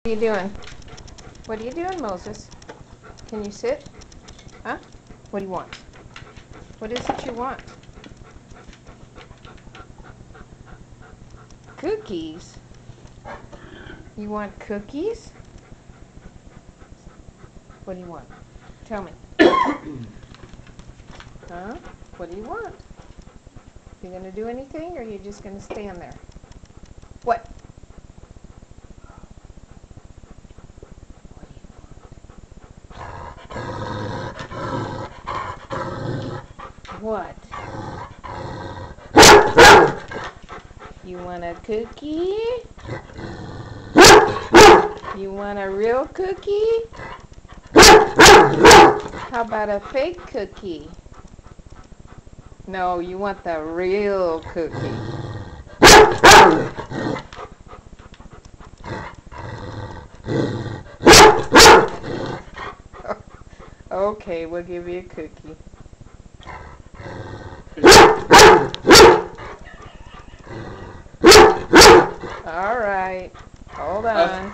What are you doing? What are you doing, Moses? Can you sit? Huh? What do you want? What is it you want? Cookies? You want cookies? What do you want? Tell me. Huh? What do you want? You gonna do anything, or are you just gonna stand there? What? What? You want a cookie? You want a real cookie? How about a fake cookie? No, you want the real cookie. Okay, we'll give you a cookie. All right, hold on.